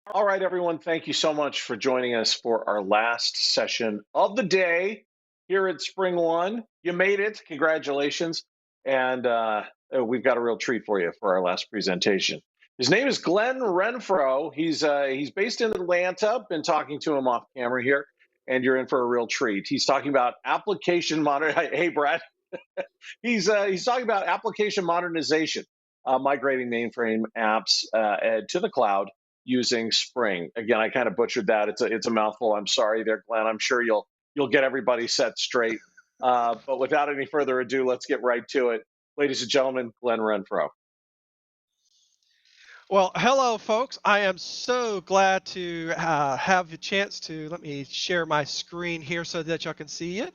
All right, everyone, thank you so much for joining us for our last session of the day here at Spring One. You made it. Congratulations. And we've got a real treat for you for our last presentation. His name is Glenn Renfro. He's based in Atlanta. Been talking to him off camera here, and you're in for a real treat. He's talking about application modern. Hey, Brad. He's talking about application modernization, migrating mainframe apps to the cloud using Spring. Again, I kind of butchered that. It's a mouthful. I'm sorry there, Glenn. I'm sure you'll get everybody set straight. But without any further ado, let's get right to it. Ladies and gentlemen, Glenn Renfro. Well, hello, folks. I am so glad to have the chance to let me share my screen here so that y'all can see it.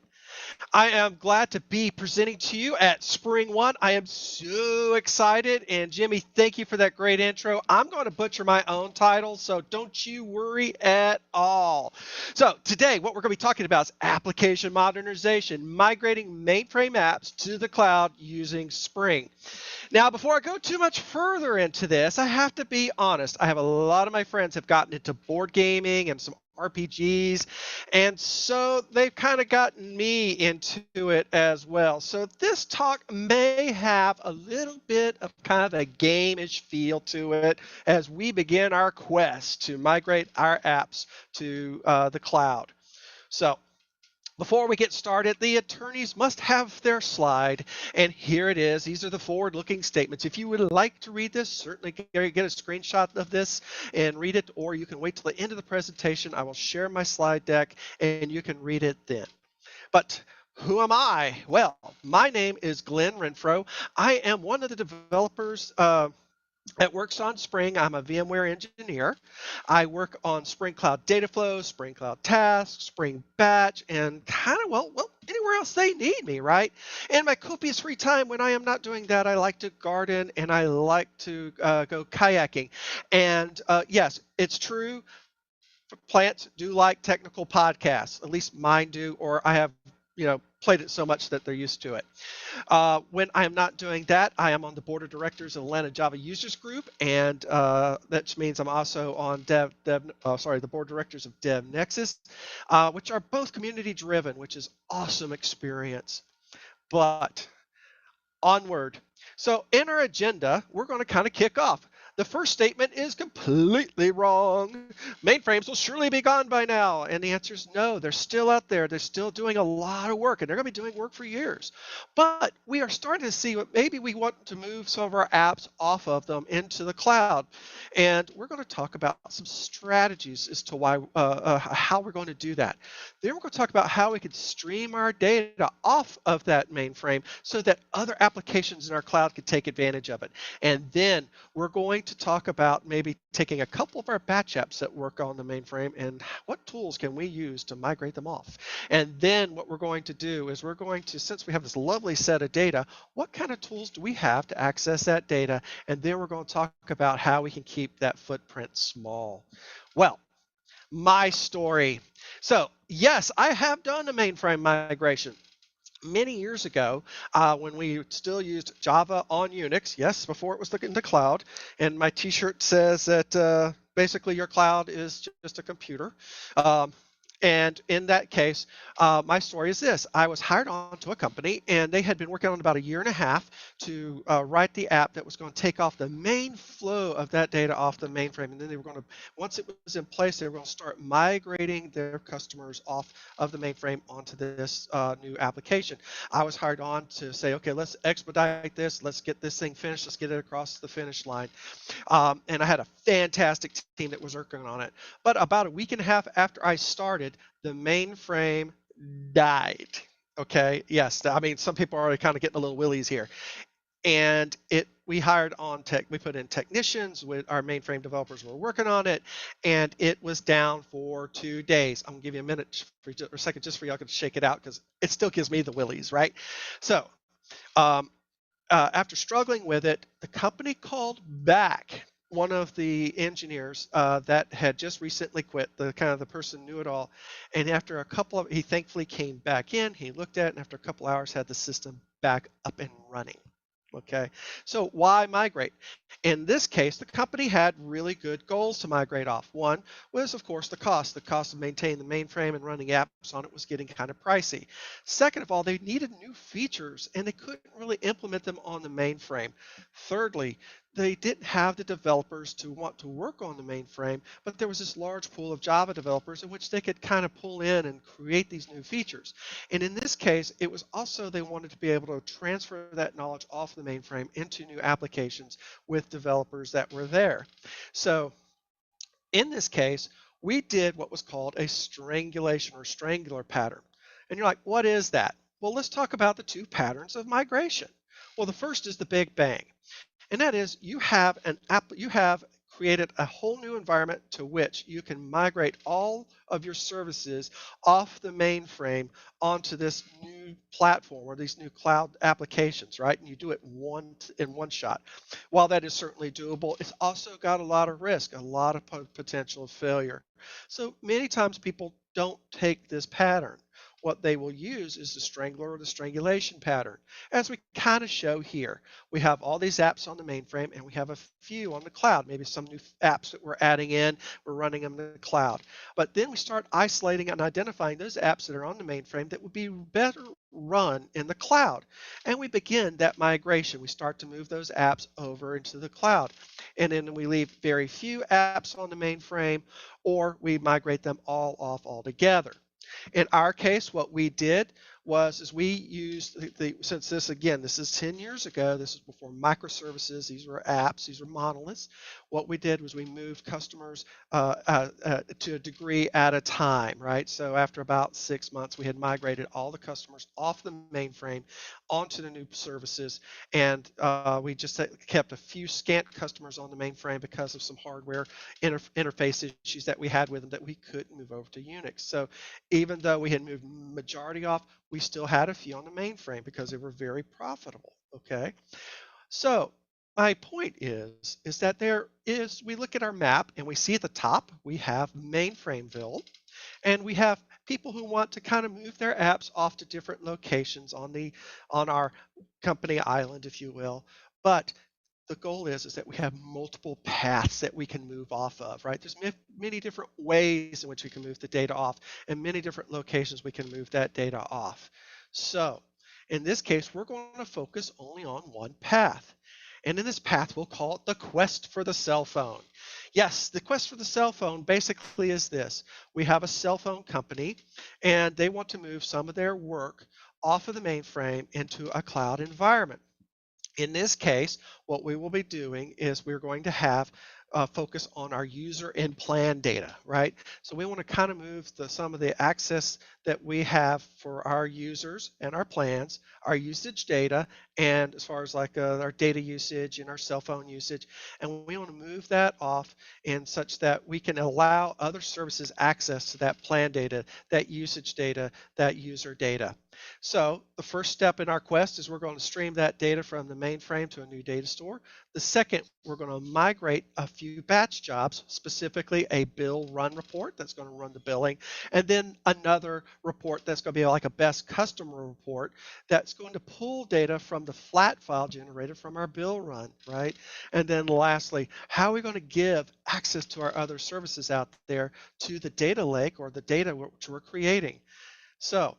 I am glad to be presenting to you at Spring One. I am so excited. And Jimmy, thank you for that great intro. I'm going to butcher my own title, so don't you worry at all. So today, what we're going to be talking about is application modernization, migrating mainframe apps to the cloud using Spring. Now, before I go too much further into this, I have to be honest. I have a lot of my friends have gotten into board gaming and some RPGs, and so they've kind of gotten me into it as well. So this talk may have a little bit of kind of a game-ish feel to it as we begin our quest to migrate our apps to the cloud. So before we get started, the attorneys must have their slide, and here it is. These are the forward-looking statements. If you would like to read this, certainly get a screenshot of this and read it, or you can wait till the end of the presentation. I will share my slide deck, and you can read it then. But who am I? Well, my name is Glenn Renfro. I am one of the developers that works on Spring. I'm a VMware engineer. I work on Spring Cloud Dataflow, Spring Cloud Tasks, Spring Batch, and kind of, well, anywhere else they need me, right? And my copious free time, when I am not doing that, I like to garden and I like to go kayaking. And yes, it's true. Plants do like technical podcasts. At least mine do, or I have, played it so much that they're used to it. When I am not doing that, I am on the board of directors of Atlanta Java Users Group, and that means I'm also on the board of directors of DevNexus, which are both community driven, which is awesome experience. But onward. So in our agenda, we're going to kind of kick off. The first statement is completely wrong. Mainframes will surely be gone by now. And the answer is no, they're still out there. They're still doing a lot of work, and they're going to be doing work for years. But we are starting to see what maybe we want to move some of our apps off of them into the cloud. And we're going to talk about some strategies as to how we're going to do that. Then we're going to talk about how we can stream our data off of that mainframe so that other applications in our cloud can take advantage of it. And then we're going to talk about maybe taking a couple of our batch apps that work on the mainframe and what tools can we use to migrate them off. And then what we're going to do is we're going to, since we have this lovely set of data, what kind of tools do we have to access that data? And then we're going to talk about how we can keep that footprint small. Well, my story. So yes, I have done a mainframe migration many years ago when we still used Java on Unix. Yes, before it was in the cloud. And my T-shirt says that basically your cloud is just a computer. And in that case, my story is this. I was hired on to a company, and they had been working on about a year and a half to write the app that was going to take off the main flow of that data off the mainframe. And then they were going to, once it was in place, they were going to start migrating their customers off of the mainframe onto this new application. I was hired on to say, okay, let's expedite this. Let's get this thing finished. Let's get it across the finish line. And I had a fantastic team that was working on it. But about a week and a half after I started, the mainframe died. Okay, yes, I mean, some people are already kind of getting a little willies here. And we hired on we put in technicians, with our mainframe developers were working on it, and it was down for 2 days. I'm gonna give you a minute or a second just for y'all to shake it out because it still gives me the willies, right? So after struggling with it, the company called back one of the engineers that had just recently quit, the person knew it all. And after he thankfully came back in, he looked at it, and after a couple hours had the system back up and running. Okay, so why migrate? In this case, the company had really good goals to migrate off. One was, of course, the cost. The cost of maintaining the mainframe and running apps on it was getting kind of pricey. Second of all, they needed new features and they couldn't really implement them on the mainframe. Thirdly, they didn't have the developers to want to work on the mainframe, but there was this large pool of Java developers in which they could kind of pull in and create these new features. And in this case, it was also they wanted to be able to transfer that knowledge off the mainframe into new applications with developers that were there. So in this case, we did what was called a strangulation or strangler pattern. And you're like, what is that? Well, let's talk about the two patterns of migration. Well, the first is the Big Bang. And that is you have created a whole new environment to which you can migrate all of your services off the mainframe onto this new platform or these new cloud applications, right? And you do it in one shot. While that is certainly doable, it's also got a lot of risk, a lot of potential failure. So many times people don't take this pattern. What they will use is the strangler or the strangulation pattern, as we kind of show here. We have all these apps on the mainframe and we have a few on the cloud, maybe some new apps that we're adding in, we're running them in the cloud. But then we start isolating and identifying those apps that are on the mainframe that would be better run in the cloud. And we begin that migration. We start to move those apps over into the cloud. And then we leave very few apps on the mainframe or we migrate them all off altogether. In our case, what we did was is we used since this is 10 years ago, this is before microservices, these were apps, these were monoliths. What we did was we moved customers to a degree at a time, right? So after about 6 months, we had migrated all the customers off the mainframe onto the new services, and we just kept a few scant customers on the mainframe because of some hardware interface issues that we had with them that we couldn't move over to Unix. So even though we had moved majority off, we still had a few on the mainframe because they were very profitable. Okay, so my point is that we look at our map and we see at the top we have Mainframeville, and we have people who want to kind of move their apps off to different locations on our company island, if you will. But the goal is that we have multiple paths that we can move off of, right? There's many different ways in which we can move the data off and many different locations we can move that data off. So in this case, we're going to focus only on one path. And in this path, we'll call it the quest for the cell phone. Yes, the quest for the cell phone basically is this. We have a cell phone company and they want to move some of their work off of the mainframe into a cloud environment. In this case, what we will be doing is we're going to have focus on our user and plan data, right? So we want to kind of move some of the access that we have for our users and our plans, our usage data, and as far as like our data usage and our cell phone usage, and we want to move that off in such that we can allow other services access to that plan data, that usage data, that user data. So the first step in our quest is we're going to stream that data from the mainframe to a new data store. The second, we're going to migrate a few batch jobs, specifically a bill run report that's going to run the billing, and then another report that's going to be like a best customer report that's going to pull data from the flat file generated from our bill run, right? And then lastly, how are we going to give access to our other services out there to the data lake or the data which we're creating? So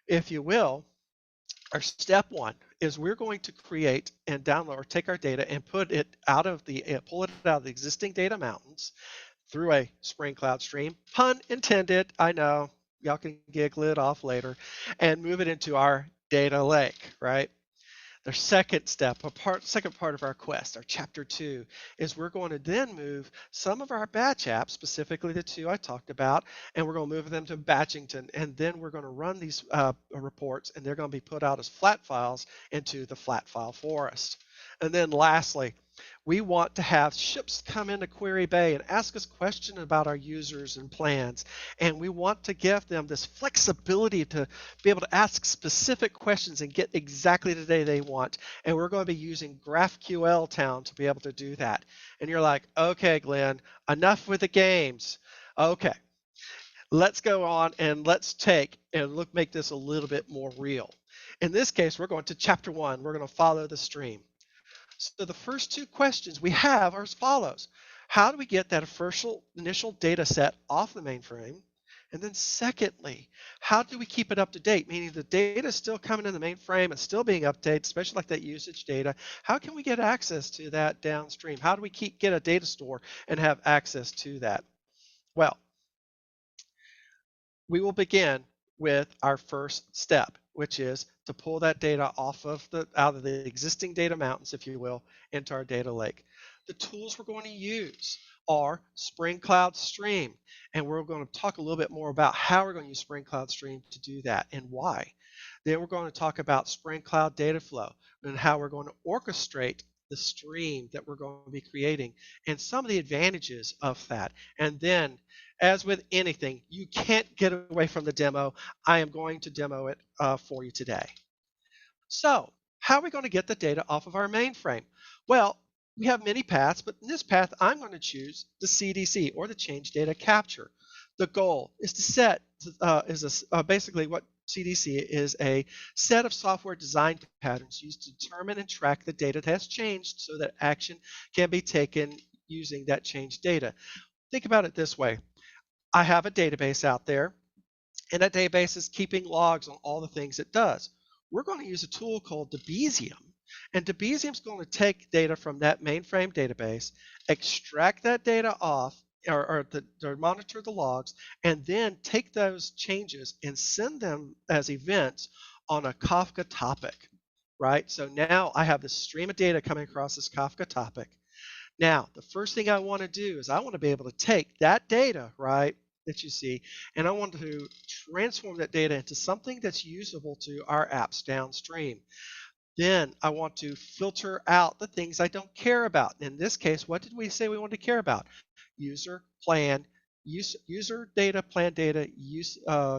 if you will, our step one is we're going to create and download or take our data and pull it out of the existing data mountains through a Spring Cloud Stream, pun intended, I know, y'all can giggle it off later, and move it into our data lake, right? The second step, second part of our quest, our chapter 2, is we're going to then move some of our batch apps, specifically the two I talked about, and we're going to move them to Batchington, and then we're going to run these reports, and they're going to be put out as flat files into the flat file forest. And then lastly, we want to have ships come into Query Bay and ask us questions about our users and plans. And we want to give them this flexibility to be able to ask specific questions and get exactly the data they want. And we're going to be using GraphQL Town to be able to do that. And you're like, okay, Glenn, enough with the games. Okay. Let's go on and let's take and make this a little bit more real. In this case, we're going to chapter 1. We're going to follow the stream. So the first two questions we have are as follows. How do we get that initial data set off the mainframe? And then secondly, how do we keep it up to date? Meaning the data is still coming in the mainframe and still being updated, especially like that usage data. How can we get access to that downstream? How do we get a data store and have access to that? Well, we will begin with our first step, which is to pull that data out of the existing data mountains, if you will, into our data lake. The tools we're going to use are Spring Cloud Stream, and we're going to talk a little bit more about how we're going to use Spring Cloud Stream to do that and why. Then we're going to talk about Spring Cloud Data Flow and how we're going to orchestrate the stream that we're going to be creating and some of the advantages of that. And then, as with anything, you can't get away from the demo. I am going to demo it for you today. So, how are we going to get the data off of our mainframe? Well, we have many paths, but in this path, I'm going to choose the CDC, or the Change Data Capture. The goal is to set, basically what CDC is a set of software design patterns used to determine and track the data that has changed so that action can be taken using that changed data. Think about it this way. I have a database out there, and that database is keeping logs on all the things it does. We're going to use a tool called Debezium, and Debezium is going to take data from that mainframe database, extract that data off, or monitor the logs, and then take those changes and send them as events on a Kafka topic, right? So now I have this stream of data coming across this Kafka topic. Now, the first thing I want to do is I want to be able to take that data, right, that you see, and I want to transform that data into something that's usable to our apps downstream. Then I want to filter out the things I don't care about. In this case, what did we say we wanted to care about? User, plan, user data, plan data,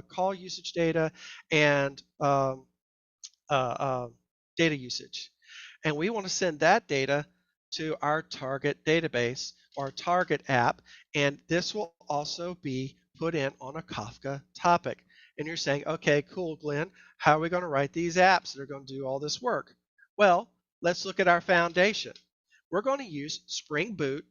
call usage data, and data usage. And we want to send that data to our target database or target app, and this will also be put in on a Kafka topic. And you're saying, okay, cool, Glenn, how are we going to write these apps that are going to do all this work? Well, let's look at our foundation. We're going to use Spring Boot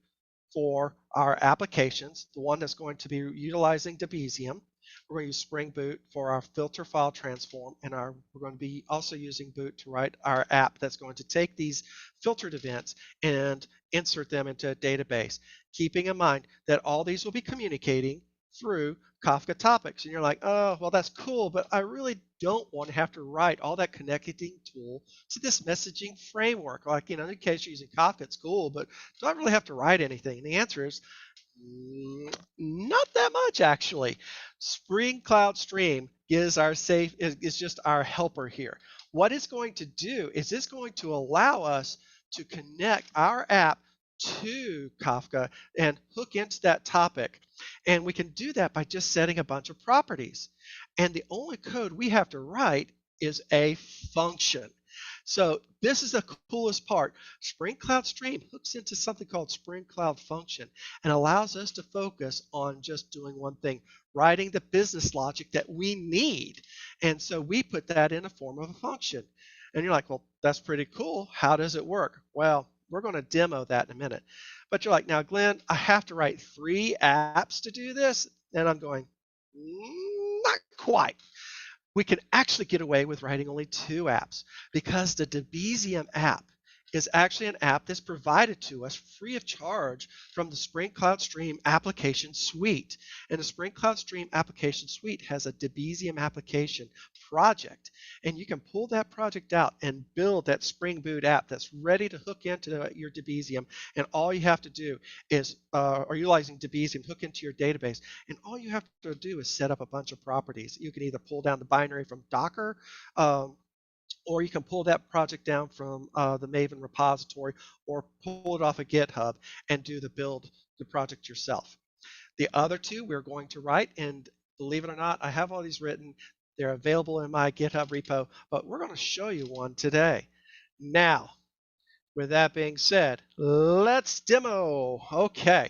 for our applications, the one that's going to be utilizing Debezium. We're going to use Spring Boot for our filter file transform, and we're going to be also using Boot to write our app that's going to take these filtered events and insert them into a database, keeping in mind that all these will be communicating through Kafka topics. And you're like, oh, well, that's cool, but I really don't want to have to write all that connecting tool to this messaging framework. Like, in case you're using Kafka, it's cool, but do I really have to write anything? And the answer is not that much, actually. Spring Cloud Stream is just our helper here. What it's going to do is it's going to allow us to connect our app to Kafka and hook into that topic. And we can do that by just setting a bunch of properties. And the only code we have to write is a function. So this is the coolest part. Spring Cloud Stream hooks into something called Spring Cloud Function and allows us to focus on just doing one thing, writing the business logic that we need. And so we put that in a form of a function. And you're like, well, that's pretty cool. How does it work? Well, we're going to demo that in a minute. But you're like, now, Glenn, I have to write 3 apps to do this. And I'm going, not quite. We can actually get away with writing only 2 apps because the Debezium app is actually an app that's provided to us free of charge from the Spring Cloud Stream application suite. And the Spring Cloud Stream application suite has a Debezium application project. And you can pull that project out and build that Spring Boot app that's ready to hook into your Debezium. And all you have to do is, or utilizing Debezium, hook into your database. And all you have to do is set up a bunch of properties. You can either pull down the binary from Docker, or you can pull that project down from the Maven repository, or pull it off of GitHub and do the project yourself. The other 2 we're going to write, and believe it or not, I have all these written. They're available in my GitHub repo, but we're going to show you one today. Now, with that being said, let's demo. Okay.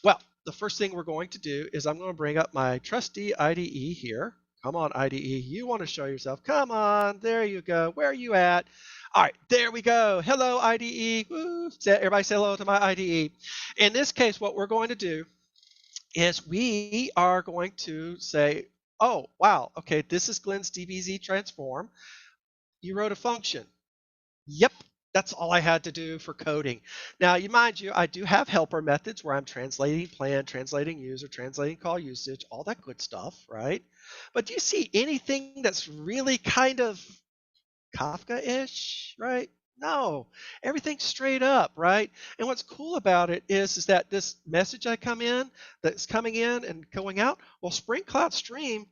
Well, the first thing we're going to do is I'm going to bring up my trusty IDE here. Come on, IDE. You want to show yourself. Come on. There you go. Where are you at? All right. There we go. Hello, IDE. Woo. Everybody say hello to my IDE. In this case, what we're going to do is we are going to say, oh, wow. Okay, this is Glenn's DBZ transform. You wrote a function. Yep, that's all I had to do for coding. Now, mind you, I do have helper methods where I'm translating plan, translating user, translating call usage, all that good stuff, right? But do you see anything that's really kind of Kafka-ish, right? No, everything's straight up, right? And what's cool about it is that this message that's coming in and going out, well, Spring Cloud Stream,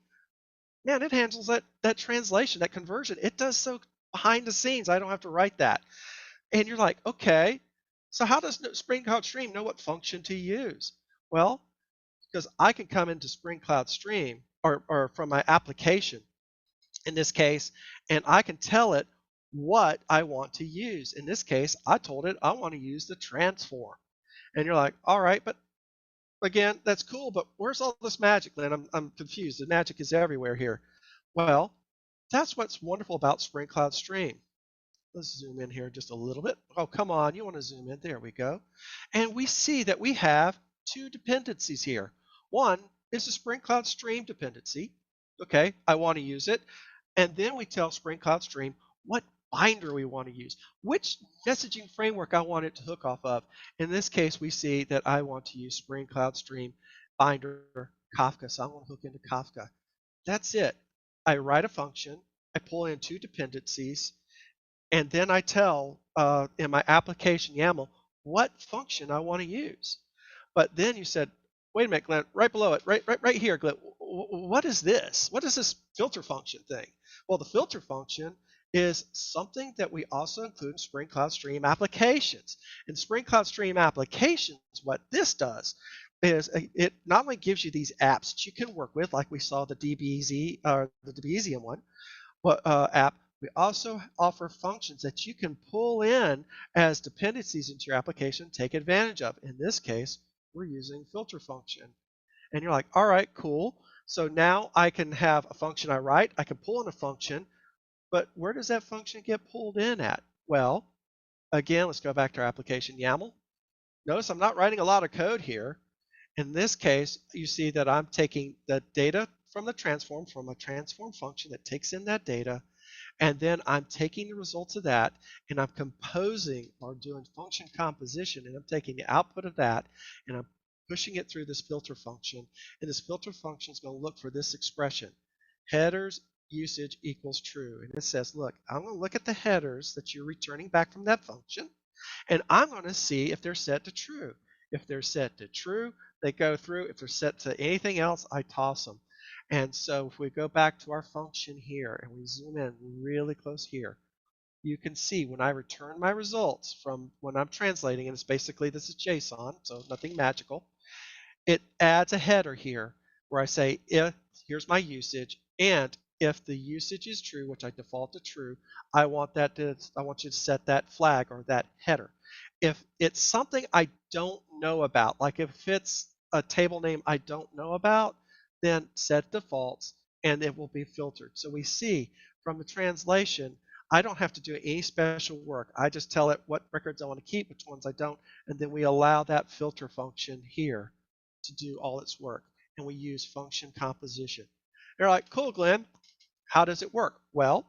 man, it handles that translation, that conversion. It does so behind the scenes. I don't have to write that. And you're like, okay, so how does Spring Cloud Stream know what function to use? Well, because I can come into Spring Cloud Stream or from my application in this case, and I can tell it what I want to use. In this case, I told it I want to use the transform. And you're like, all right, but again, that's cool, but where's all this magic, Lynn? I'm confused. The magic is everywhere here. Well, that's what's wonderful about Spring Cloud Stream. Let's zoom in here just a little bit. Oh, come on. You want to zoom in. There we go. And we see that we have two dependencies here. One is the Spring Cloud Stream dependency. Okay, I want to use it. And then we tell Spring Cloud Stream what binder we want to use, which messaging framework I want it to hook off of. In this case, we see that I want to use Spring Cloud Stream binder Kafka. So I want to hook into Kafka. That's it. I write a function. I pull in two dependencies. And then I tell in my application YAML what function I want to use. But then you said, wait a minute, Glenn, right below it, right here, Glenn, what is this? What is this filter function thing? Well, the filter function is something that we also include in Spring Cloud Stream applications. In Spring Cloud Stream applications, what this does is it not only gives you these apps that you can work with, like we saw the DBZ or the Debezium one, app, we also offer functions that you can pull in as dependencies into your application, take advantage of. In this case, we're using filter function. And you're like, all right, cool. So now I can have a function I write. I can pull in a function, but where does that function get pulled in at? Well, again, let's go back to our application YAML. Notice I'm not writing a lot of code here. In this case, you see that I'm taking the data from the transform, from a transform function that takes in that data, and then I'm taking the results of that and I'm composing or doing function composition, and I'm taking the output of that and I'm pushing it through this filter function. And this filter function is going to look for this expression, headers usage equals true. And it says, look, I'm going to look at the headers that you're returning back from that function, and I'm going to see if they're set to true. If they're set to true, they go through. If they're set to anything else, I toss them. And so if we go back to our function here and we zoom in really close here, you can see when I return my results from when I'm translating, and it's basically, this is JSON, so nothing magical, it adds a header here where I say, if here's my usage, and if the usage is true, which I default to true, I want you to set that flag or that header. If it's something I don't know about, like if it's a table name I don't know about, then set defaults and it will be filtered. So we see from the translation, I don't have to do any special work. I just tell it what records I want to keep, which ones I don't, and then we allow that filter function here to do all its work. And we use function composition. You're like, cool, Glenn. How does it work? Well,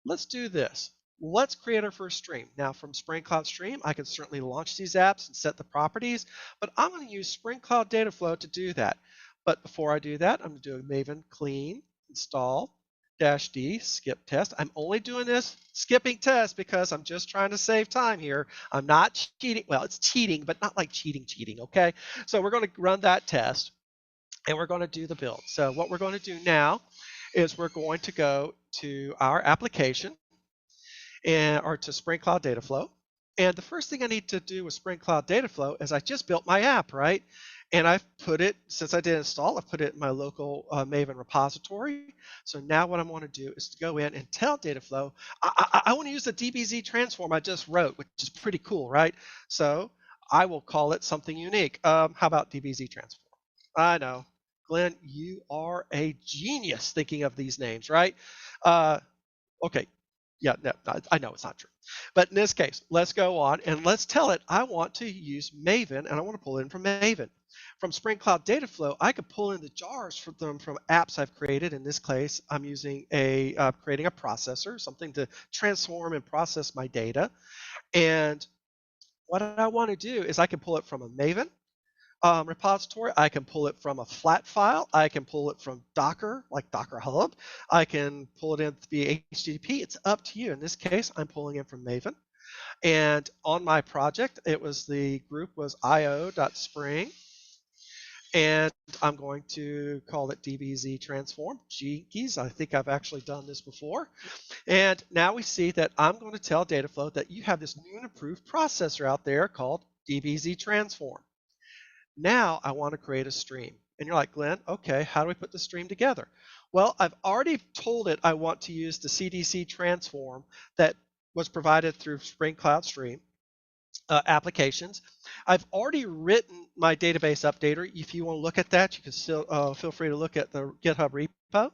let's do this. Let's create our first stream. Now from Spring Cloud Stream, I can certainly launch these apps and set the properties, but I'm going to use Spring Cloud Dataflow to do that. But before I do that, I'm going to do a maven clean install -d skip test. I'm only doing this skipping test because I'm just trying to save time here. I'm not cheating. Well, it's cheating, but not like cheating, okay? So we're going to run that test and we're going to do the build. So what we're going to do now is we're going to go to our application or to Spring Cloud Dataflow. And the first thing I need to do with Spring Cloud Dataflow is I just built my app, right? And I've put it, since I did install, I've put it in my local Maven repository. So now what I want to do is to go in and tell Dataflow, I want to use the DBZ transform I just wrote, which is pretty cool, right? So I will call it something unique. How about DBZ transform? I know. Glenn, you are a genius thinking of these names, right? Okay. Yeah, no, I know it's not true. But in this case, let's go on and let's tell it I want to use Maven and I want to pull in from Maven. From Spring Cloud Dataflow, I could pull in the jars from them from apps I've created. In this case, I'm using creating a processor, something to transform and process my data. And what I want to do is I can pull it from a Maven repository. I can pull it from a flat file. I can pull it from Docker, like Docker Hub. I can pull it in via HTTP. It's up to you. In this case, I'm pulling in from Maven. And on my project, the group was io.spring. And I'm going to call it DBZ transform. Jinkies, I think I've actually done this before. And now we see that I'm going to tell Dataflow that you have this new and improved processor out there called DBZ transform. Now I want to create a stream. And you're like, Glenn, okay, how do we put the stream together? Well, I've already told it I want to use the CDC transform that was provided through Spring Cloud Stream applications. I've already written my database updater. If you want to look at that, you can still feel free to look at the GitHub repo.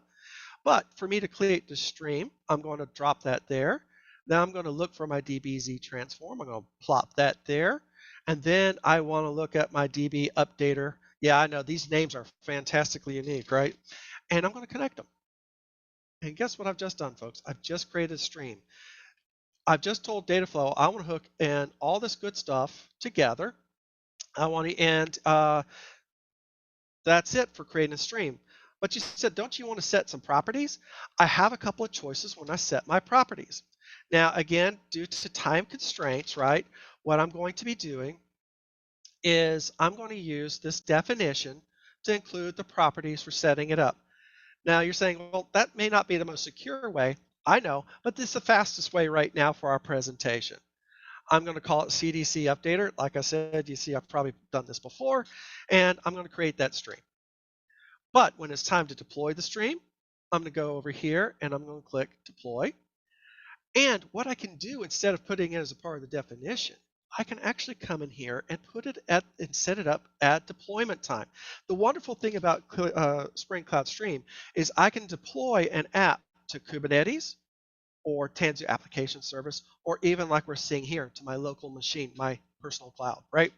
But for me to create the stream, I'm going to drop that there. Now I'm going to look for my DBZ transform. I'm going to plop that there. And then I want to look at my DB updater. Yeah, I know these names are fantastically unique, right? And I'm going to connect them. And guess what I've just done, folks? I've just created a stream. I've just told Dataflow I want to hook in all this good stuff together. I want to, and that's it for creating a stream. But you said, don't you want to set some properties? I have a couple of choices when I set my properties. Now, again, due to time constraints, right, what I'm going to be doing is I'm going to use this definition to include the properties for setting it up. Now, you're saying, well, that may not be the most secure way. I know, but this is the fastest way right now for our presentation. I'm going to call it CDC Updater. Like I said, you see I've probably done this before, and I'm going to create that stream. But when it's time to deploy the stream, I'm going to go over here and I'm going to click Deploy. And what I can do instead of putting it as a part of the definition, I can actually come in here and put it at and set it up at deployment time. The wonderful thing about Spring Cloud Stream is I can deploy an app to Kubernetes or Tanzu Application Service, or even like we're seeing here to my local machine, my personal cloud, right?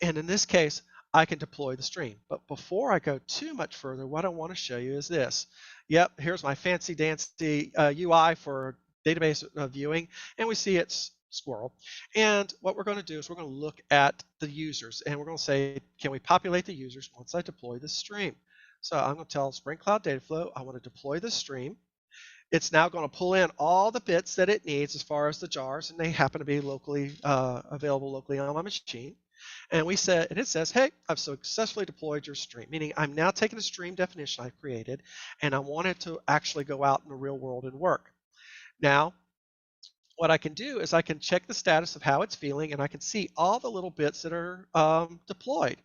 And in this case, I can deploy the stream. But before I go too much further, what I want to show you is this. Yep, here's my fancy dancy UI for database viewing, and we see it's squirrel. And what we're going to do is we're going to look at the users, and we're going to say, can we populate the users once I deploy the stream? So I'm going to tell Spring Cloud Dataflow I want to deploy the stream. It's now going to pull in all the bits that it needs as far as the jars, and they happen to be locally available locally on my machine. And we said, and it says, hey, I've successfully deployed your stream, meaning I'm now taking a stream definition I've created, and I want it to actually go out in the real world and work. Now, what I can do is I can check the status of how it's feeling, and I can see all the little bits that are deployed.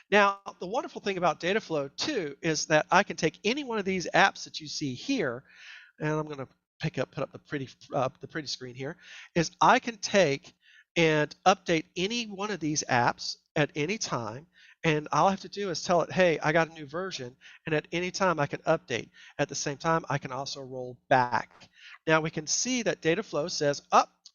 Now, the wonderful thing about Dataflow, too, is that I can take any one of these apps that you see here, and I'm going to put up the pretty screen here, is I can take and update any one of these apps at any time, and all I have to do is tell it, hey, I got a new version, and at any time I can update. At the same time, I can also roll back. Now we can see that Dataflow says,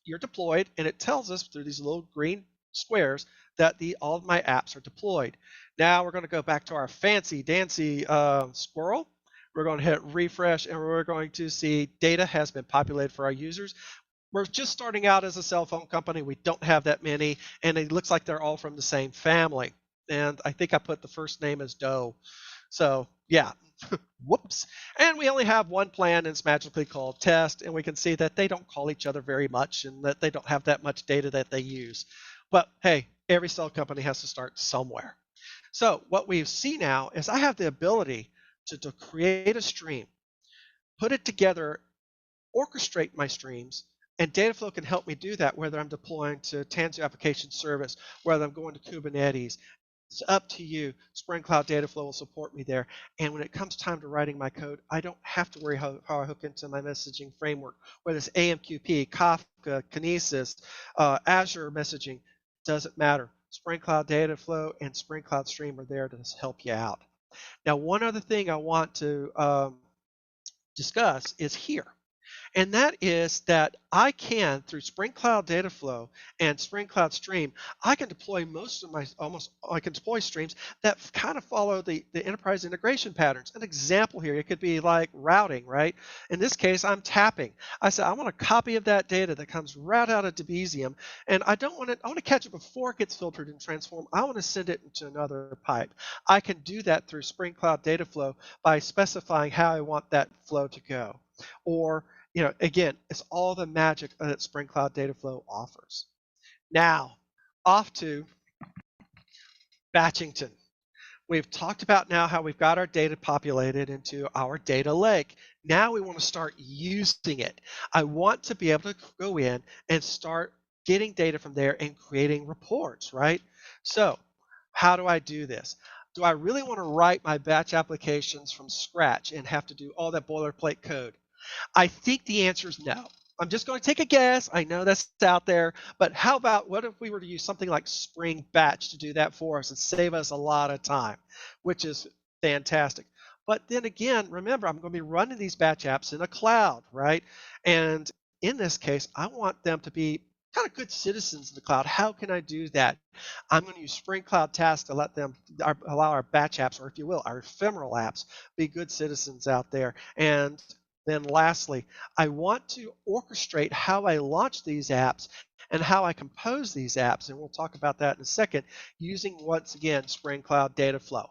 you're deployed, and it tells us through these little green squares that all of my apps are deployed. Now we're going to go back to our fancy dancy squirrel. We're going to hit refresh, and we're going to see data has been populated for our users. We're just starting out as a cell phone company. We don't have that many, and it looks like they're all from the same family. And I think I put the first name as Doe. So yeah, whoops. And we only have one plan, and it's magically called test, and we can see that they don't call each other very much and that they don't have that much data that they use. But hey, every cell company has to start somewhere. So what we see now is I have the ability to create a stream, put it together, orchestrate my streams, and Dataflow can help me do that, whether I'm deploying to Tanzu Application Service, whether I'm going to Kubernetes. It's up to you. Spring Cloud Dataflow will support me there. And when it comes time to writing my code, I don't have to worry how I hook into my messaging framework, whether it's AMQP, Kafka, Kinesis, Azure messaging, doesn't matter. Spring Cloud Data Flow and Spring Cloud Stream are there to help you out. Now, one other thing I want to discuss is here. And that is that I can, through Spring Cloud Data Flow and Spring Cloud Stream, I can deploy I can deploy streams that kind of follow the enterprise integration patterns. An example here, it could be like routing, right? In this case, I'm tapping. I said, I want a copy of that data that comes right out of Debezium, and I want to catch it before it gets filtered and transformed. I want to send it into another pipe. I can do that through Spring Cloud Data Flow by specifying how I want that flow to go. Or again, it's all the magic that Spring Cloud Data Flow offers. Now, off to Batchington. We've talked about now how we've got our data populated into our data lake. Now we want to start using it. I want to be able to go in and start getting data from there and creating reports, right? So how do I do this? Do I really want to write my batch applications from scratch and have to do all that boilerplate code? I think the answer is no. I'm just going to take a guess. I know that's out there, but how about what if we were to use something like Spring Batch to do that for us and save us a lot of time, which is fantastic. But then again, remember, I'm going to be running these batch apps in a cloud, right? And in this case, I want them to be kind of good citizens in the cloud. How can I do that? I'm going to use Spring Cloud Tasks to let them allow our batch apps, or if you will, our ephemeral apps, be good citizens out there. And then lastly, I want to orchestrate how I launch these apps and how I compose these apps, and we'll talk about that in a second, using, once again, Spring Cloud Data Flow.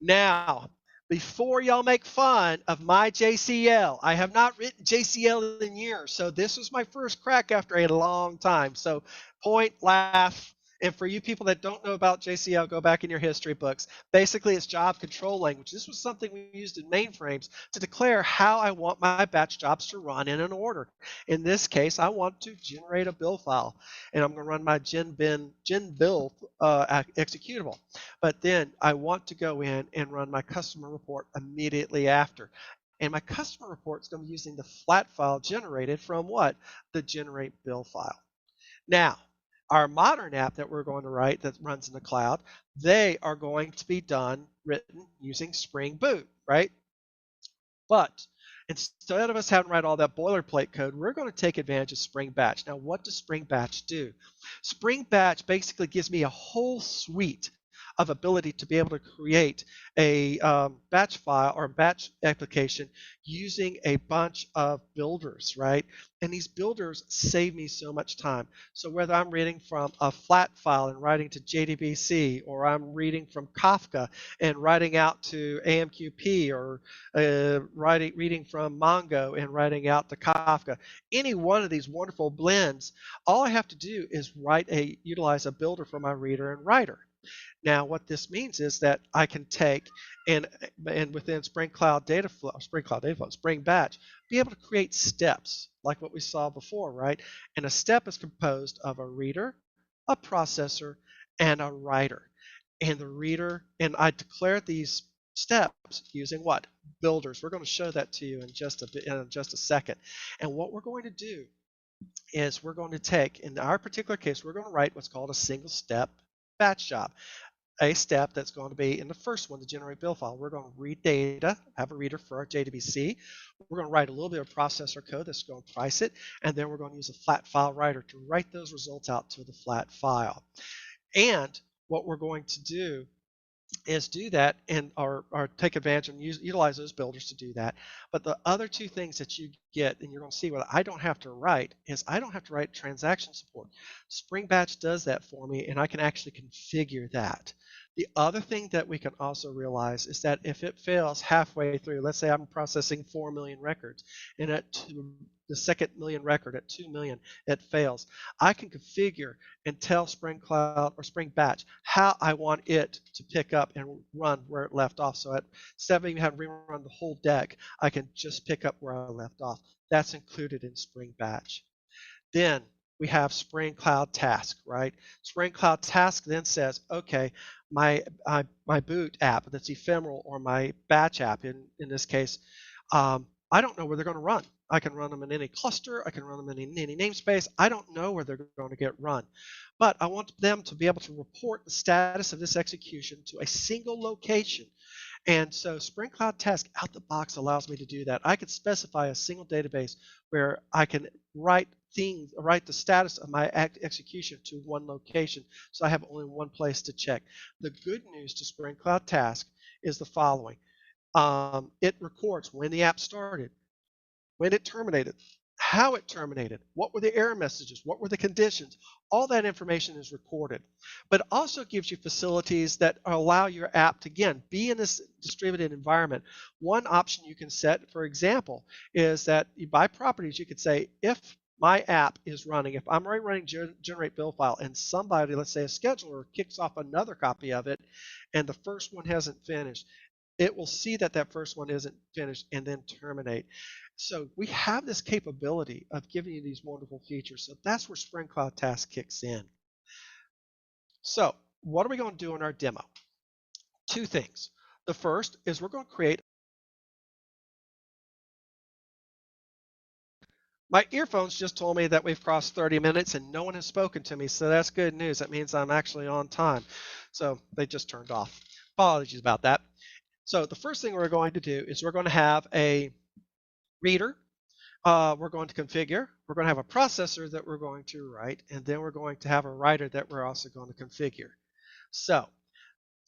Now, before y'all make fun of my JCL, I have not written JCL in years, so this was my first crack after a long time. So point, laugh, and for you people that don't know about JCL, go back in your history books. Basically, it's job control language. This was something we used in mainframes to declare how I want my batch jobs to run in an order. In this case, I want to generate a bill file, and I'm going to run my gen bill executable. But then I want to go in and run my customer report immediately after. And my customer report is going to be using the flat file generated from what? The generate bill file. Now, our modern app that we're going to write that runs in the cloud, they are going to be written using Spring Boot, right? But instead of us having to write all that boilerplate code, we're going to take advantage of Spring Batch. Now, what does Spring Batch do? Spring Batch basically gives me a whole suite of ability to be able to create a batch file or batch application using a bunch of builders, right? And these builders save me so much time. So whether I'm reading from a flat file and writing to JDBC, or I'm reading from Kafka and writing out to AMQP, or reading from Mongo and writing out to Kafka, any one of these wonderful blends, all I have to do is utilize a builder for my reader and writer. Now, what this means is that I can take and within Spring Batch, be able to create steps like what we saw before, right? And a step is composed of a reader, a processor, and a writer. And the reader, and I declare these steps using what? Builders. We're going to show that to you in just a second. And what we're going to do is we're going to take, in our particular case, we're going to write what's called a single step batch job. A step that's going to be in the first one, the generate bill file. We're going to read data, have a reader for our JDBC. We're going to write a little bit of processor code that's going to price it, and then we're going to use a flat file writer to write those results out to the flat file. And what we're going to do is do that and or take advantage and utilize those builders to do that. But the other two things that you get, and you're going to see what I don't have to write, is I don't have to write transaction support. Spring Batch does that for me, and I can actually configure that. The other thing that we can also realize is that if it fails halfway through, let's say I'm processing 4 million records, and at the second million record at 2 million, it fails. I can configure and tell Spring Cloud or Spring Batch how I want it to pick up and run where it left off. So instead of even having to rerun the whole deck, I can just pick up where I left off. That's included in Spring Batch. Then we have Spring Cloud Task, right? Spring Cloud Task then says, okay, my boot app that's ephemeral, or my batch app in this case, I don't know where they're going to run. I can run them in any cluster. I can run them in any namespace. I don't know where they're going to get run. But I want them to be able to report the status of this execution to a single location. And so Spring Cloud Task out the box allows me to do that. I could specify a single database where I can write the status of my execution to one location, so I have only one place to check. The good news to Spring Cloud Task is the following. It records when the app started, when it terminated, how it terminated, what were the error messages, what were the conditions. All that information is recorded, but also gives you facilities that allow your app to, again, be in this distributed environment. One option you can set, for example, is that by properties, you could say, if my app is running, if I'm already running generate build file and somebody, let's say a scheduler, kicks off another copy of it and the first one hasn't finished, it will see that that first one isn't finished and then terminate. So we have this capability of giving you these wonderful features. So that's where Spring Cloud Task kicks in. So what are we going to do in our demo? Two things. The first is we're going to create. My earphones just told me that we've crossed 30 minutes and no one has spoken to me, so that's good news. That means I'm actually on time. So they just turned off. Apologies about that. So the first thing we're going to do is we're going to have a reader. We're going to configure. We're going to have a processor that we're going to write, and then we're going to have a writer that we're also going to configure. So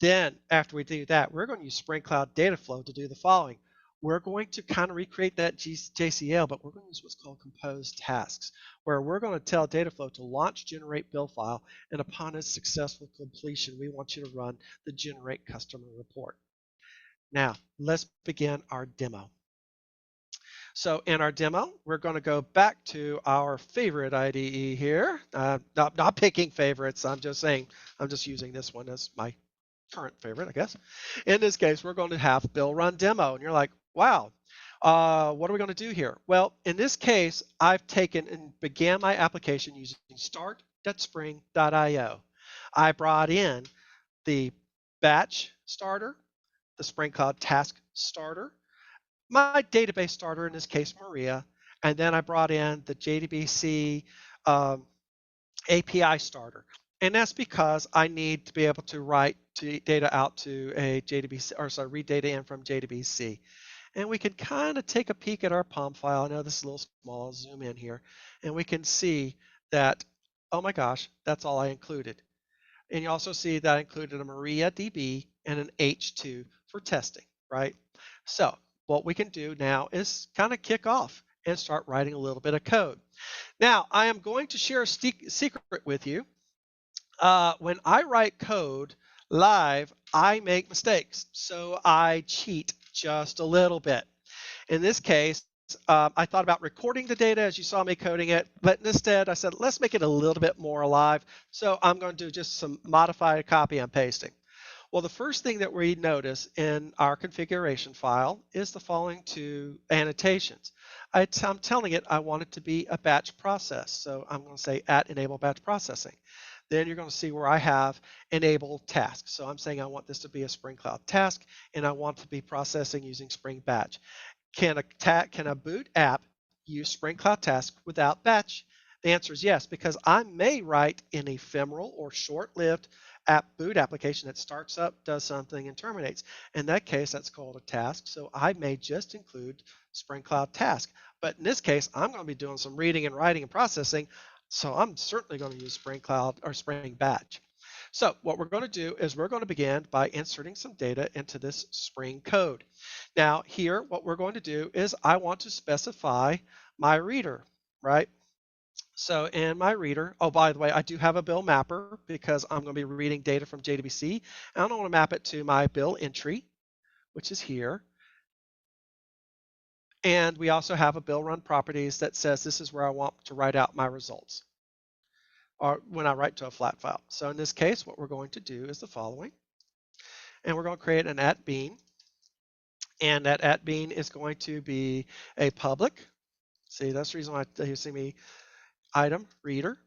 then after we do that, we're going to use Spring Cloud Dataflow to do the following. We're going to kind of recreate that JCL, but we're going to use what's called composed tasks, where we're going to tell Dataflow to launch generate build file, and upon its successful completion, we want you to run the generate customer report. Now, let's begin our demo. So in our demo, we're going to go back to our favorite IDE here. Not picking favorites. I'm just saying, I'm just using this one as my current favorite, I guess. In this case, we're going to have build run demo. And you're like, wow, what are we going to do here? Well, in this case, I've taken and began my application using start.spring.io. I brought in the batch starter, the Spring Cloud task starter, my database starter, in this case, Maria, and then I brought in the JDBC API starter. And that's because I need to be able to write data out to a JDBC, or sorry, read data in from JDBC. And we can kind of take a peek at our POM file. I know this is a little small, I'll zoom in here, and we can see that, oh my gosh, that's all I included. And you also see that I included a MariaDB and an H2 for testing, right? So what we can do now is kind of kick off and start writing a little bit of code. Now, I am going to share a secret with you. When I write code live, I make mistakes. So I cheat just a little bit. In this case, I thought about recording the data as you saw me coding it, but instead I said, let's make it a little bit more alive. So I'm going to do just some modified copy and pasting. Well, the first thing that we notice in our configuration file is the following two annotations. I'm telling it I want it to be a batch process. So I'm going to say @enable batch processing. Then you're going to see where I have enable task. So I'm saying I want this to be a Spring Cloud task, and I want to be processing using Spring Batch. Can a boot app use Spring Cloud Task without batch? The answer is yes, because I may write an ephemeral or short-lived boot application that starts up, does something, and terminates. In that case, that's called a task. So I may just include Spring Cloud Task. But in this case, I'm going to be doing some reading and writing and processing. So I'm certainly going to use Spring Cloud or Spring Batch. So what we're going to do is we're going to begin by inserting some data into this Spring code. Now here, what we're going to do is I want to specify my reader, right? So in my reader, oh, by the way, I do have a bill mapper because I'm going to be reading data from JDBC. And I want to map it to my bill entry, which is here. And we also have a bill run properties that says this is where I want to write out my results, or when I write to a flat file. So in this case, what we're going to do is the following. And we're going to create an @bean. And that @bean is going to be a public. See, that's the reason why you see me item reader.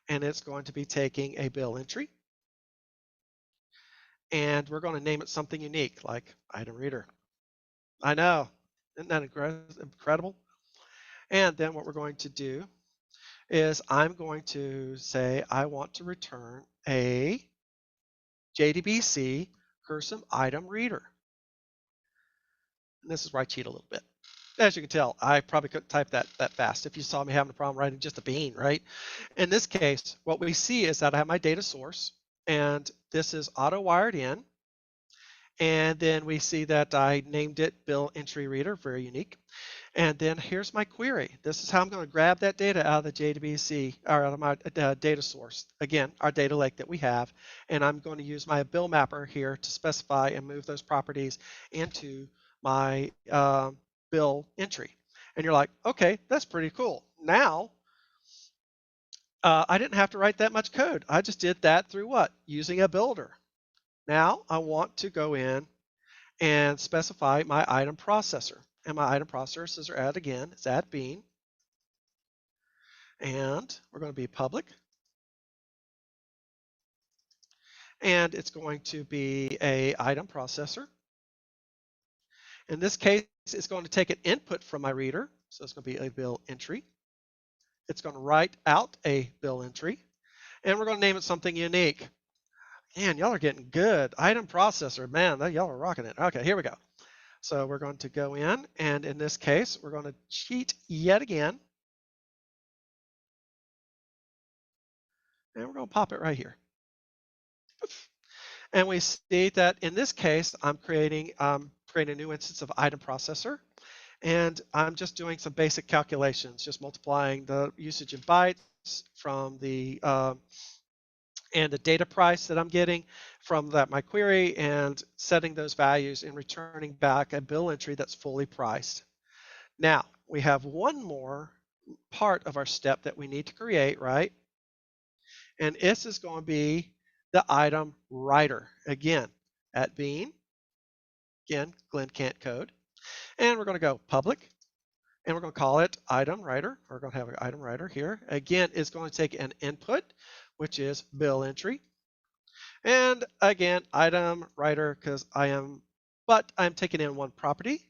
And it's going to be taking a bill entry. And we're going to name it something unique like item reader. I know, isn't that incredible? And then what we're going to do is I'm going to say I want to return a JDBC custom item reader. And this is where I cheat a little bit. As you can tell, I probably couldn't type that fast if you saw me having a problem writing just a bean, right? In this case, what we see is that I have my data source, and this is auto-wired in. And then we see that I named it Bill Entry Reader, very unique. And then here's my query. This is how I'm going to grab that data out of the JDBC, or out of my data source. Again, our data lake that we have. And I'm going to use my bill mapper here to specify and move those properties into my bill entry. And you're like, okay, that's pretty cool. Now, I didn't have to write that much code. I just did that through what? Using a builder. Now I want to go in and specify my item processor. And my item processors are add again, it's add bean. And we're going to be public. And it's going to be a item processor. In this case, it's going to take an input from my reader. So it's going to be a bill entry. It's going to write out a bill entry. And we're going to name it something unique. Man, y'all are getting good. Item processor, man, y'all are rocking it. Okay, here we go. So we're going to go in, and in this case, we're going to cheat yet again. And we're going to pop it right here. And we see that in this case, I'm creating a new instance of item processor. And I'm just doing some basic calculations, just multiplying the usage in bytes from the and the data price that I'm getting from my query, and setting those values and returning back a bill entry that's fully priced. Now, we have one more part of our step that we need to create, right? And this is going to be the item writer. Again, at bean, again, Glenn can't code. And we're going to go public, and we're going to call it item writer. We're going to have an item writer here. Again, it's going to take an input, which is bill entry. And again, item writer, because I'm taking in one property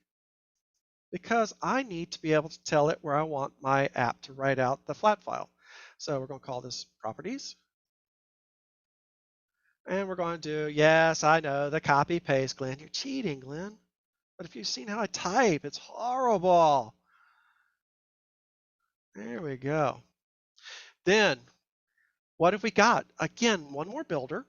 because I need to be able to tell it where I want my app to write out the flat file. So we're going to call this properties. And we're going to do, yes, I know, the copy paste, Glenn. You're cheating, Glenn. But if you've seen how I type, it's horrible. There we go. Then what have we got? Again, one more builder.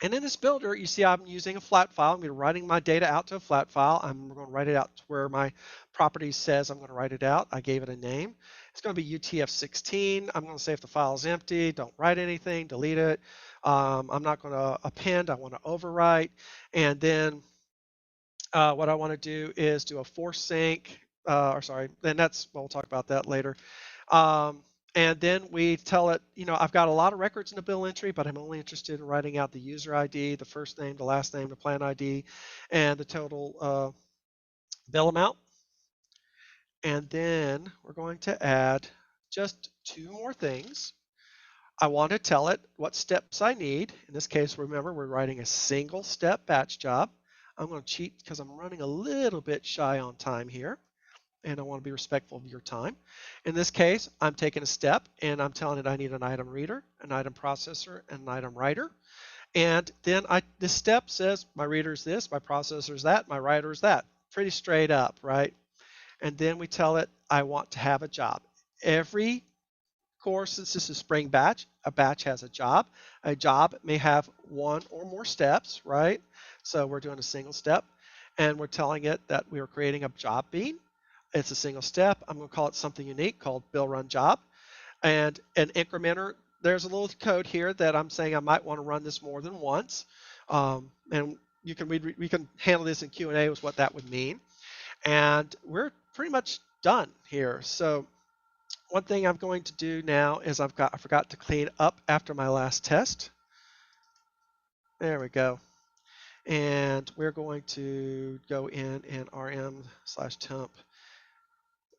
And in this builder, you see I'm using a flat file. I'm going to be writing my data out to a flat file. I'm going to write it out to where my property says I'm going to write it out. I gave it a name. It's going to be UTF-16. I'm going to say if the file is empty, don't write anything, delete it. I'm not going to append. I want to overwrite. And then what I want to do is do a force sync. Then we'll talk about that later. And then we tell it, I've got a lot of records in the bill entry, but I'm only interested in writing out the user ID, the first name, the last name, the plan ID, and the total bill amount. And then we're going to add just two more things. I want to tell it what steps I need. In this case, remember, we're writing a single step batch job. I'm going to cheat because I'm running a little bit shy on time here, and I want to be respectful of your time. In this case, I'm taking a step, and I'm telling it I need an item reader, an item processor, and an item writer. And then this step says my reader is this, my processor is that, my writer is that. Pretty straight up, right? And then we tell it I want to have a job. Every course, since this is Spring Batch, a batch has a job. A job may have one or more steps, right? So we're doing a single step, and we're telling it that we are creating a job bean. It's a single step. I'm going to call it something unique called bill run job. And an incrementer, there's a little code here that I'm saying I might want to run this more than once. And we can handle this in Q&A with what that would mean. And we're pretty much done here. So one thing I'm going to do now is I forgot to clean up after my last test. There we go. And we're going to go in and rm/temp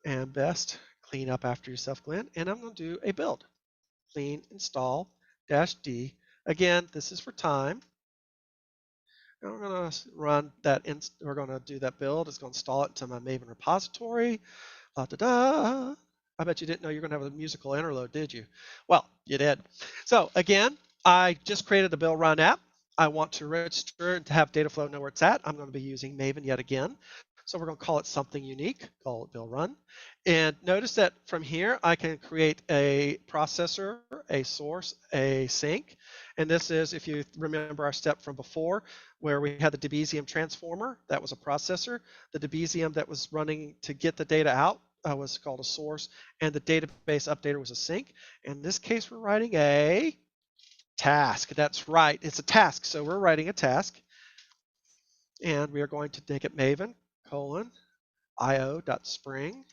and best clean up after yourself, Glenn. And I'm going to do a build. Clean install -d. Again, this is for time. And we're going to run that. We're going to do that build. It's going to install it into my Maven repository. La da da. I bet you didn't know you were going to have a musical interlude, did you? Well, you did. So again, I just created a bill run app. I want to register and to have data flow know where it's at. I'm going to be using Maven yet again. So we're going to call it something unique, call it bill run. And notice that from here, I can create a processor, a source, a sink. And this is, if you remember our step from before, where we had the Debezium transformer, that was a processor. The Debezium that was running to get the data out was called a source, and the database updater was a sink. In this case, we're writing a task. That's right, it's a task. So we're writing a task, and we are going to make it Maven io.spring,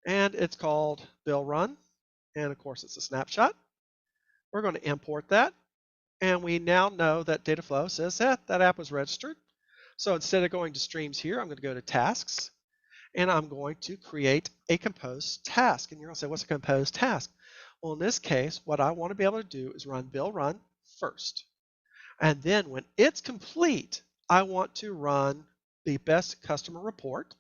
and it's called bill run, and of course it's a snapshot. We're going to import that, and we now know that data flow says that that app was registered. So instead of going to streams here, I'm going to go to tasks, and I'm going to create a composed task. And you're going to say, what's a composed task? Well, in this case, what I want to be able to do is run bill run first. And then when it's complete, I want to run the best customer report.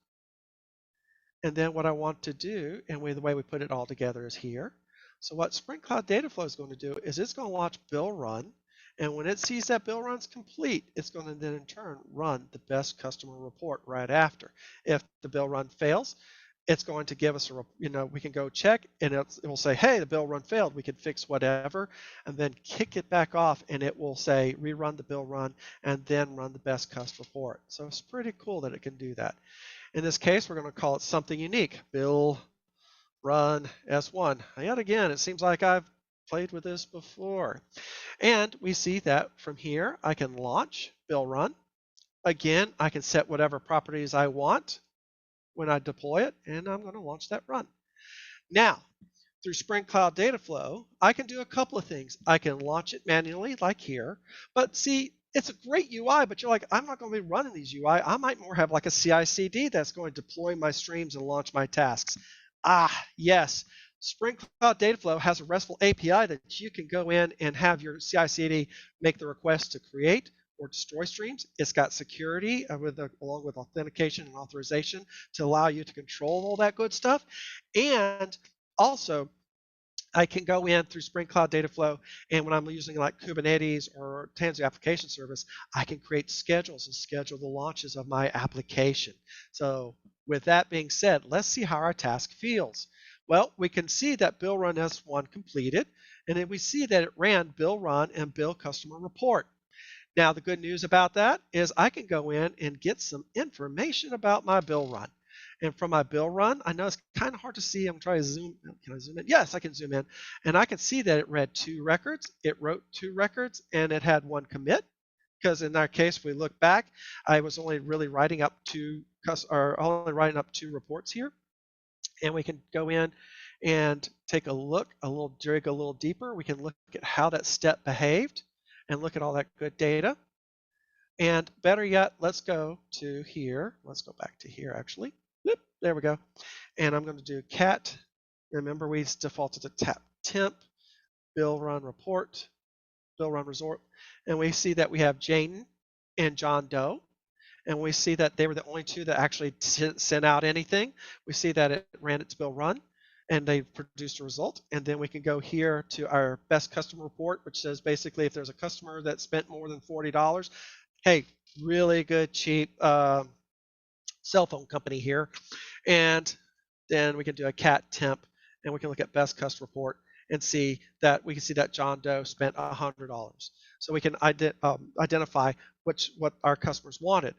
And then what I want to do, and the way we put it all together is here. So what Spring Cloud Dataflow is going to do is it's going to launch bill run. And when it sees that bill run's complete, it's going to then in turn run the best customer report right after. If the bill run fails, it's going to give us a, we can go check, and it will say, hey, the bill run failed. We can fix whatever, and then kick it back off, and it will say rerun the bill run, and then run the best customer report. So it's pretty cool that it can do that. In this case, we're going to call it something unique, bill run S1. Yet again, it seems like I've played with this before. And we see that from here, I can launch bill run. Again, I can set whatever properties I want when I deploy it, and I'm going to launch that run. Now, through Spring Cloud Dataflow, I can do a couple of things. I can launch it manually, like here, but see, it's a great UI, but you're like, I'm not going to be running these UI. I might more have like a CI/CD that's going to deploy my streams and launch my tasks. Yes, Spring Cloud Dataflow has a RESTful API that you can go in and have your CI/CD make the request to create or destroy streams. It's got security along with authentication and authorization to allow you to control all that good stuff. And also, I can go in through Spring Cloud Dataflow, and when I'm using like Kubernetes or Tanzu Application Service, I can create schedules and schedule the launches of my application. So with that being said, let's see how our task feels. Well, we can see that bill run S1 completed, and then we see that it ran bill run and bill customer report. Now, the good news about that is I can go in and get some information about my bill run. And from my bill run, I know it's kind of hard to see. I'm trying to zoom. Can I zoom in? Yes, I can zoom in. And I can see that it read 2 records. It wrote 2 records, and it had 1 commit. Because in our case, if we look back, I was only really writing up 2 reports here. And we can go in and take a look, dig a little deeper. We can look at how that step behaved and look at all that good data. And better yet, let's go to here. Let's go back to here, actually. Whoop, there we go. And I'm going to do cat. Remember, we defaulted to temp, bill run report, bill run resort. And we see that we have Jane and John Doe. And we see that they were the only 2 that actually sent out anything. We see that it ran its bill run, and they produced a result. And then we can go here to our best customer report, which says basically if there's a customer that spent more than $40, hey, really good, cheap cell phone company here. And then we can do a cat temp, and we can look at best customer report and see that we can see that John Doe spent $100. So we can identify what our customers wanted.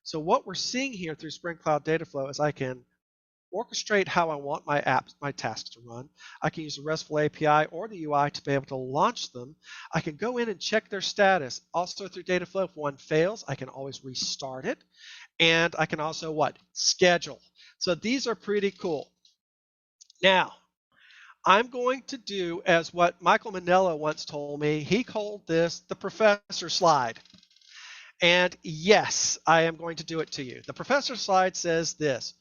So what we're seeing here through Spring Cloud Dataflow is I can orchestrate how I want my apps, my tasks to run. I can use the RESTful API or the UI to be able to launch them. I can go in and check their status. Also through Dataflow, if one fails, I can always restart it. And I can also schedule. So these are pretty cool. Now, I'm going to do as what Michael Manello once told me. He called this the professor slide. And yes, I am going to do it to you. The professor slide says this.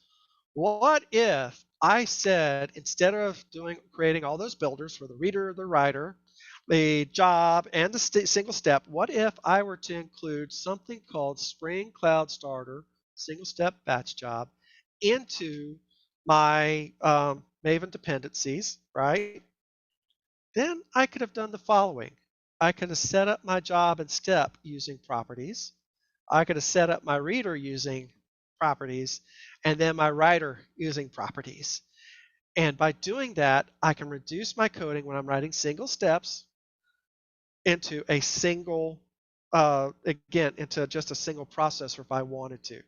What if I said, instead of creating all those builders for the reader, the writer, the job, and the single step, what if I were to include something called Spring Cloud Starter, single step batch job, into my Maven dependencies, right? Then I could have done the following. I could have set up my job and step using properties. I could have set up my reader using properties, and then my writer using properties. And by doing that, I can reduce my coding when I'm writing single steps into a single, again, into just a single processor if I wanted to.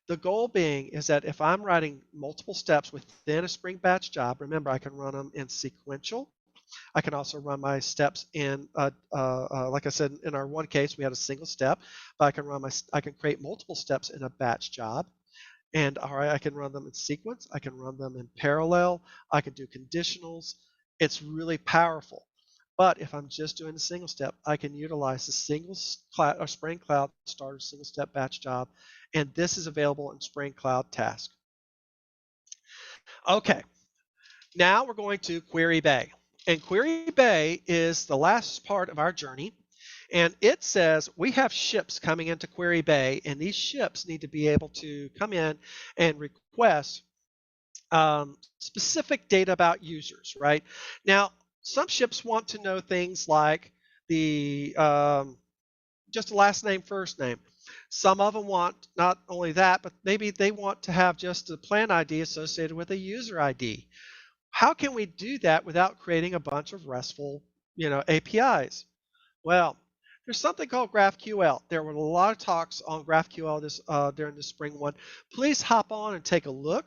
The goal being is that if I'm writing multiple steps within a Spring Batch job, remember I can run them in sequential. I can also run my steps in, like I said, in our one case, we had a single step, but I can create multiple steps in a batch job. And all right, I can run them in sequence. I can run them in parallel. I can do conditionals. It's really powerful. But if I'm just doing a single step, I can utilize the Spring Cloud Starter single step batch job. And this is available in Spring Cloud Task. Okay, now we're going to Query Bay. And Query Bay is the last part of our journey. And it says we have ships coming into Query Bay, and these ships need to be able to come in and request specific data about users, right? Now, some ships want to know things like the just a last name, first name. Some of them want not only that, but maybe they want to have just a plan ID associated with a user ID. How can we do that without creating a bunch of RESTful, APIs? Well, there's something called GraphQL. There were a lot of talks on GraphQL during the spring one. Please hop on and take a look.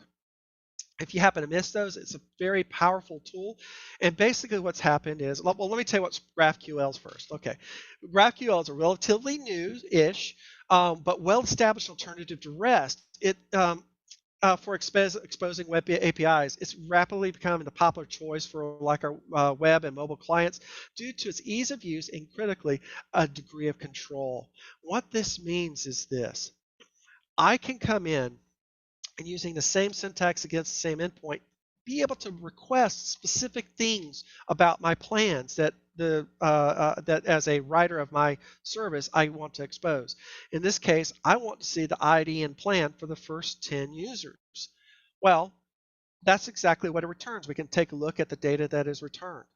If you happen to miss those, it's a very powerful tool. And basically what's happened is, well, let me tell you what GraphQL is first. Okay, GraphQL is a relatively new-ish, but well-established alternative to REST. For exposing web APIs, it's rapidly becoming the popular choice for like our web and mobile clients due to its ease of use and critically a degree of control. What this means is this. I can come in and using the same syntax against the same endpoint, be able to request specific things about my plans that that as a writer of my service I want to expose. In this case, I want to see the ID and plan for the first 10 users. Well, that's exactly what it returns. We can take a look at the data that is returned.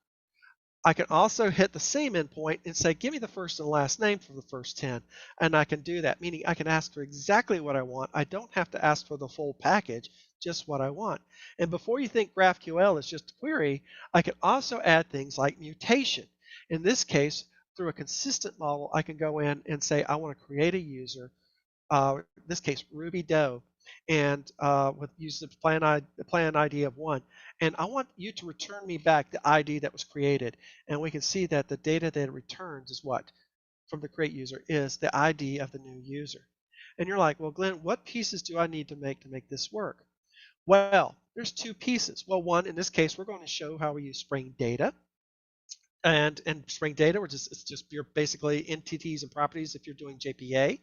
I can also hit the same endpoint and say, give me the first and last name for the first 10. And I can do that, meaning I can ask for exactly what I want. I don't have to ask for the full package, just what I want. And before you think GraphQL is just a query, I can also add things like mutation. In this case, through a consistent model, I can go in and say, I want to create a user, in this case, Ruby Do, and use the plan ID of 1. And I want you to return me back the ID that was created. And we can see that the data that it returns is what? From the create user is the ID of the new user. And you're like, well, Glenn, what pieces do I need to make this work? Well, there's two pieces. Well, one, in this case, we're going to show how we use Spring Data. And Spring Data, it's just basically entities and properties if you're doing JPA.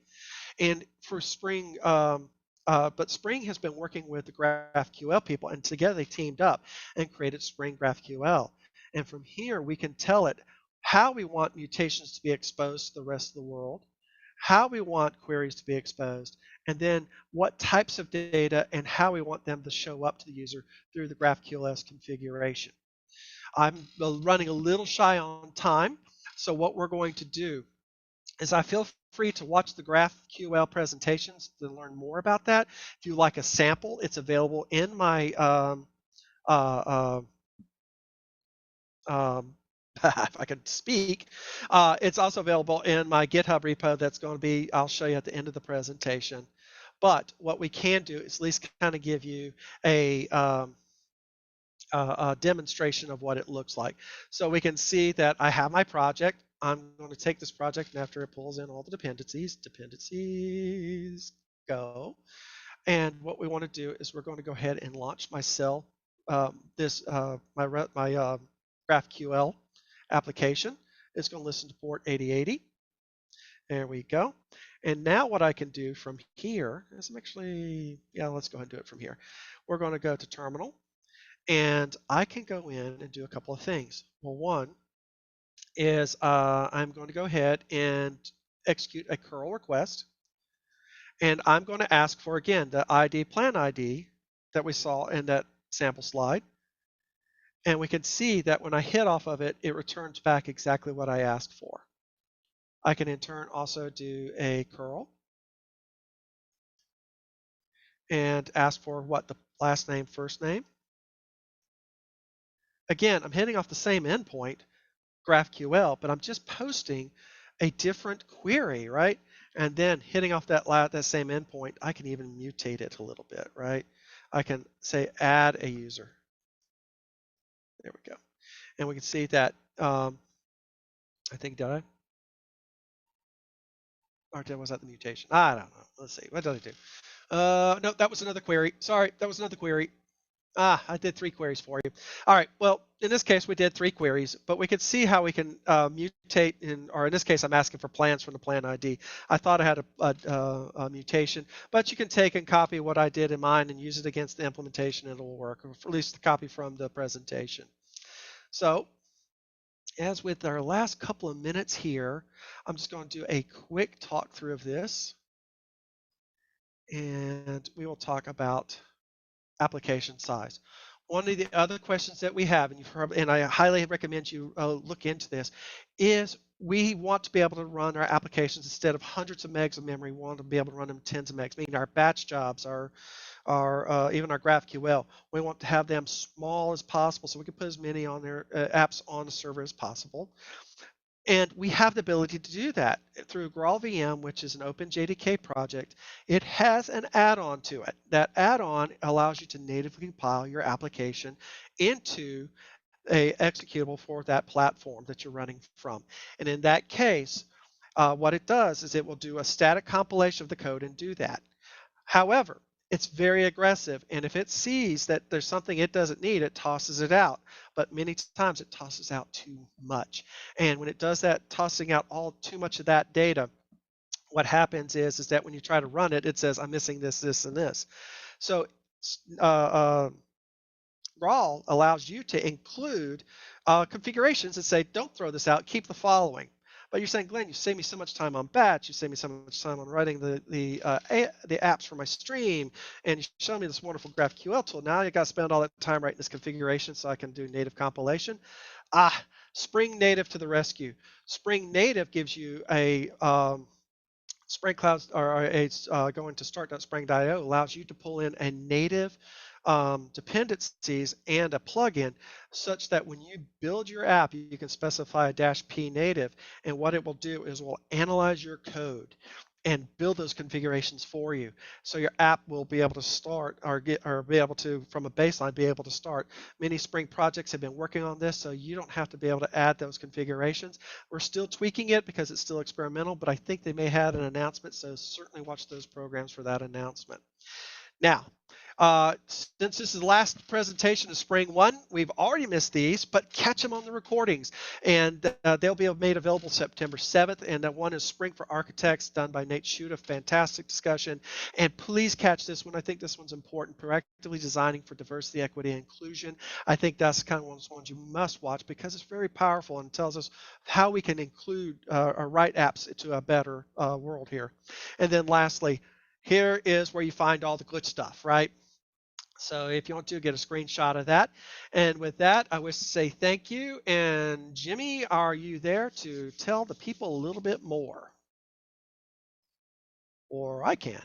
And for Spring, but Spring has been working with the GraphQL people, and together they teamed up and created Spring GraphQL. And from here, we can tell it how we want mutations to be exposed to the rest of the world, how we want queries to be exposed, and then what types of data and how we want them to show up to the user through the GraphQL configuration. I'm running a little shy on time, so what we're going to do is I feel free to watch the GraphQL presentations to learn more about that. If you like a sample, it's available in my if I can speak, it's also available in my GitHub repo that's going to be, I'll show you at the end of the presentation. But what we can do is at least kind of give you a demonstration of what it looks like. So we can see that I have my project. I'm going to take this project, and after it pulls in all the dependencies, go. And what we want to do is we're going to go ahead and launch my cell, my GraphQL application. It's going to listen to port 8080. There we go. And now what I can do from here is let's go ahead and do it from here. We're going to go to terminal. And I can go in and do a couple of things. Well, one is I'm going to go ahead and execute a curl request. And I'm going to ask for, again, the ID plan ID that we saw in that sample slide. And we can see that when I hit off of it, it returns back exactly what I asked for. I can in turn also do a curl and ask for what the last name, first name. Again, I'm hitting off the same endpoint, GraphQL, but I'm just posting a different query, right? And then hitting off that same endpoint, I can even mutate it a little bit, right? I can say add a user. There we go. And we can see that, I think, did I? Or was that the mutation? I don't know. Let's see. What did I do? No, that was another query. Sorry, that was another query. I did 3 queries for you. All right, well, in this case, we did 3 queries, but we could see how we can mutate or in this case, I'm asking for plans from the plan ID. I thought I had a mutation, but you can take and copy what I did in mine and use it against the implementation, and it'll work, or at least the copy from the presentation. So, as with our last couple of minutes here, I'm just going to do a quick talk through of this, and we will talk about application size. One of the other questions that we have, and I highly recommend you look into this, is we want to be able to run our applications instead of hundreds of megs of memory. We want to be able to run them tens of megs, meaning our batch jobs, even our GraphQL. We want to have them small as possible, so we can put as many on their apps on the server as possible. And we have the ability to do that through Graal VM, which is an open JDK project. It has an add-on to it. That add-on allows you to natively compile your application into a executable for that platform that you're running from. And in that case, what it does is it will do a static compilation of the code and do that. However, it's very aggressive, and if it sees that there's something it doesn't need, it tosses it out. But many times it tosses out too much. And when it does that, tossing out too much of that data, what happens is that when you try to run it, it says, I'm missing this, this, and this. So Graal allows you to include configurations that say, don't throw this out, keep the following. But you're saying, Glenn, you save me so much time on batch, you save me so much time on writing the apps for my stream, and you show me this wonderful GraphQL tool. Now you got to spend all that time writing this configuration so I can do native compilation. Spring Native to the rescue. Spring Native gives you a Spring Clouds, or going to start.spring.io allows you to pull in a native dependencies and a plugin such that when you build your app, you can specify a -p native, and what it will do is will analyze your code and build those configurations for you. So your app will be able to start or be able to, from a baseline, be able to start. Many Spring projects have been working on this, so you don't have to be able to add those configurations. We're still tweaking it because it's still experimental, but I think they may have an announcement, so certainly watch those programs for that announcement. Now, since this is the last presentation of Spring 1, we've already missed these, but catch them on the recordings. And they'll be made available September 7th. And that one is Spring for Architects, done by Nate Shute, a fantastic discussion. And please catch this one. I think this one's important. Proactively designing for diversity, equity, and inclusion. I think that's kind of one of those ones you must watch because it's very powerful and tells us how we can include or write apps to a better world here. And then lastly, here is where you find all the good stuff, right? So if you want to, get a screenshot of that. And with that, I wish to say thank you. And Jimmy, are you there to tell the people a little bit more? Or I can.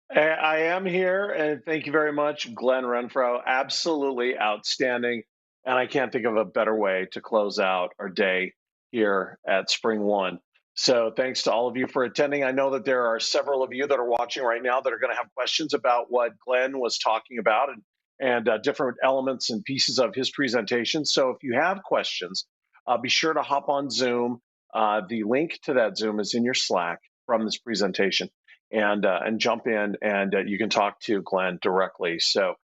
I am here, and thank you very much, Glenn Renfro. Absolutely outstanding. And I can't think of a better way to close out our day here at Spring One. So thanks to all of you for attending. I know that there are several of you that are watching right now that are going to have questions about what Glenn was talking about and different elements and pieces of his presentation. So if you have questions, be sure to hop on Zoom. The link to that Zoom is in your Slack from this presentation. And jump in, and you can talk to Glenn directly. So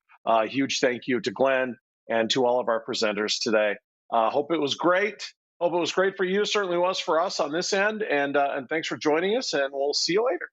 huge thank you to Glenn and to all of our presenters today. Hope it was great. Hope it was great for you. Certainly was for us on this end. And thanks for joining us, and we'll see you later.